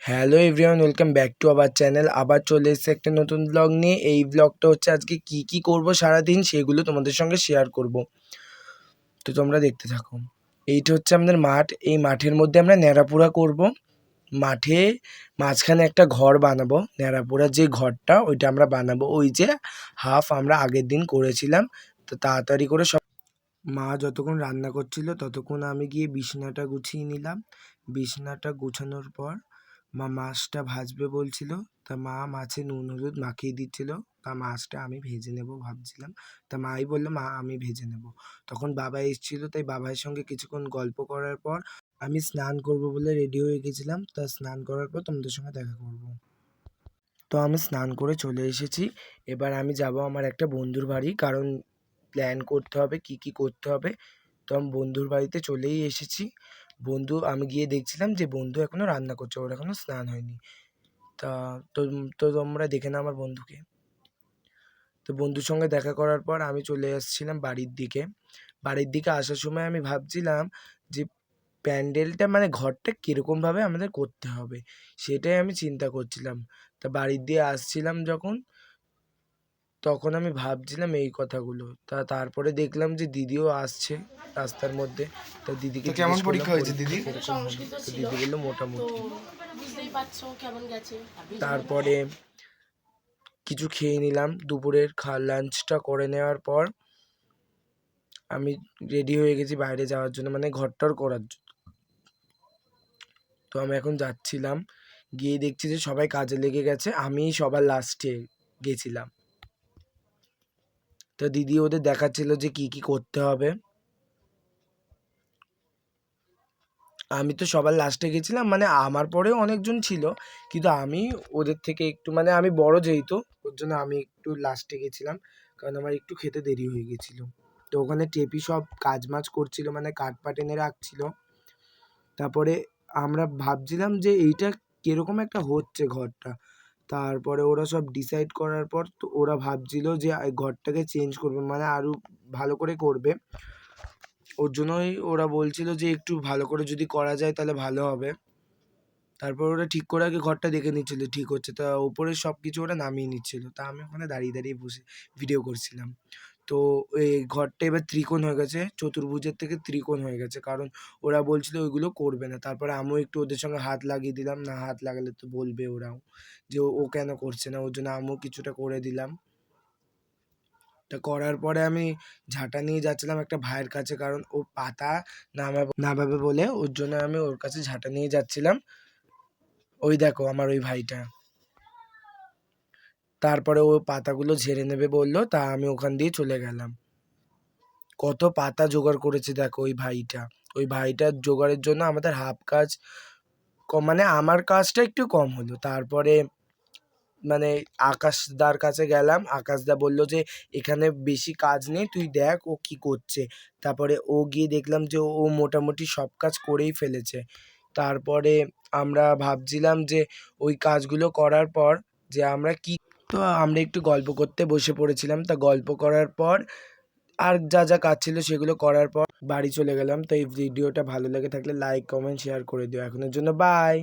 Hello everyone, welcome back to our channel. আবার চলে এসেছে একটা নতুন ব্লগ নিয়ে। এই ব্লগটা হচ্ছে আজকে কি করব সারাদিন সেগুলো তোমাদের সঙ্গে শেয়ার করব, তো তোমরা দেখতে থাকো। এইটা হচ্ছে আমাদের মাঠ। এই মাঠের মধ্যে আমরা ন্যাড়াপোড়া করব। মাঠে মাঝখানে একটা ঘর বানাবো, ন্যাড়াপোড়া যে ঘরটা ওইটা আমরা বানাবো। ওই যে হাফ আমরা আগের দিন করেছিলাম, তো তাড়াতাড়ি করে সব মা যতক্ষণ রান্না করছিল ততক্ষণ আমি গিয়ে বিছানাটা গুছিয়ে নিলাম। বিছানাটা গুছানোর পর মা মাছটা ভাজবে বলছিল, তা মা মাছে নুন হলুদ মাখিয়ে দিচ্ছিল। তা মাছটা আমি ভেজে নেব ভাবছিলাম, তা মাই বললো মা আমি ভেজে নেব। তখন বাবা এসেছিল, তাই বাবার সঙ্গে কিছুক্ষণ গল্প করার পর আমি স্নান করব বলে রেডি হয়ে গেছিলাম। তা স্নান করার পর তোমাদের সঙ্গে দেখা করব। তো আমি স্নান করে চলে এসেছি। এবার আমি যাব আমার একটা বন্ধুর বাড়ি, কারণ প্ল্যান করতে হবে কি করতে হবে। তো আমি বন্ধুর বাড়িতে চলেই এসেছি। আমি গিয়ে দেখছিলাম যে বন্ধু এখনও রান্না করছে, ওর এখনও স্নান হয়নি। তা তো তো তোমরা দেখে নাও আমার বন্ধুকে। তো বন্ধুর সঙ্গে দেখা করার পর আমি চলে আসছিলাম বাড়ির দিকে। বাড়ির দিকে আসার সময় আমি ভাবছিলাম যে প্যান্ডেলটা মানে ঘরটা কীরকমভাবে আমাদের করতে হবে, সেটাই আমি চিন্তা করছিলাম। তা বাড়ির দিয়ে আসছিলাম যখন, তখন আমি ভাবছিলাম এই কথাগুলো। তারপরে দেখলাম যে দিদিও আসছে রাস্তার মধ্যে। তা দিদিকে কেমন পরীক্ষা হয়েছে দিদি? দিদি বললো মোটামুটি। তারপরে কিছু খেয়ে নিলাম। দুপুরের লাঞ্চটা করে নেওয়ার পর আমি রেডি হয়ে গেছি বাইরে যাওয়ার জন্য, মানে ঘরটার করার জন্য। তো আমি এখন যাচ্ছিলাম, গিয়ে দেখছি যে সবাই কাজে লেগে গেছে, আমি সবার লাস্টে গেছিলাম। তো দিদি ওদের দেখাচ্ছিল যে কি করতে হবে। আমি তো সবার লাস্টে গেছিলাম, মানে আমার পরেও অনেকজন ছিল, কিন্তু আমি ওদের থেকে একটু, মানে আমি বড় যেহেতু, ওর জন্য আমি একটু লাস্টে গেছিলাম, কারণ আমার একটু খেতে দেরি হয়ে গেছিলো। তো ওখানে টেপি সব কাজ মাজ করছিল, মানে কাঠ পাট এনে রাখছিল। তারপরে আমরা ভাবছিলাম যে এইটা কিরকম একটা হচ্ছে ঘরটা। তারপরে ওরা সব ডিসাইড করার পর তো ওরা ভাবছিল যে ঘরটাকে চেঞ্জ করবে, মানে আরও ভালো করে করবে। ওর জন্যই ওরা বলছিল যে একটু ভালো করে যদি করা যায় তাহলে ভালো হবে। তারপর ওরা ঠিক করে আগে ঘরটা দেখে নিচ্ছিল ঠিক হচ্ছে, তা ওপরে সব কিছু ওরা নামিয়ে নিচ্ছিল। তা আমি ওখানে দাঁড়িয়ে বসে ভিডিও করছিলাম। তো এই ঘরটা এবার ত্রিকোণ হয়ে গেছে, চতুর্ভুজের থেকে ত্রিকোণ হয়ে গেছে, কারণ ওরা বলছিল ওইগুলো করবে না। তারপরে আমিও একটু ওদের সঙ্গে হাত লাগিয়ে দিলাম, না হাত লাগালে তো বলবে ওরাও যে ও কেন করছে না, ওর জন্য আমিও কিছুটা করে দিলাম। তা করার পরে আমি ঝাঁটা নিয়ে যাচ্ছিলাম একটা ভাইয়ের কাছে, কারণ ও পাতা নামাবে বলে, ওর জন্য আমি ওর কাছে ঝাঁটা নিয়ে যাচ্ছিলাম। ওই দেখো আমার ওই ভাইটা। তারপরে ও পাতাগুলো ঝেড়ে নেবে বললো, তা আমি ওখান দিয়ে চলে গেলাম। কত পাতা জোগাড় করেছে দেখো ওই ভাইটা। ওই ভাইটার জোগাড়ের জন্য আমাদের হাফ কাজ কম, মানে আমার কাজটা একটু কম হলো। তারপরে মানে আকাশদার কাছে গেলাম, আকাশদা বলল যে এখানে বেশি কাজ নেই, তুই দেখ ও কি করছে। তারপরে ও গিয়ে দেখলাম যে ও মোটামুটি সব কাজ করেই ফেলেছে। তারপরে আমরা ভাবছিলাম যে ওই কাজগুলো করার পর যে আমরা কি, তো আমরা একটু গল্প করতে বসে পড়েছিলাম। তা গল্প করার পর আর যা কাজ ছিল সেগুলো করার পর বাড়ি চলে গেলাম। তো এই ভিডিওটা ভালো লেগে থাকলে লাইক কমেন্ট শেয়ার করে দিও। এখনের জন্য বাই।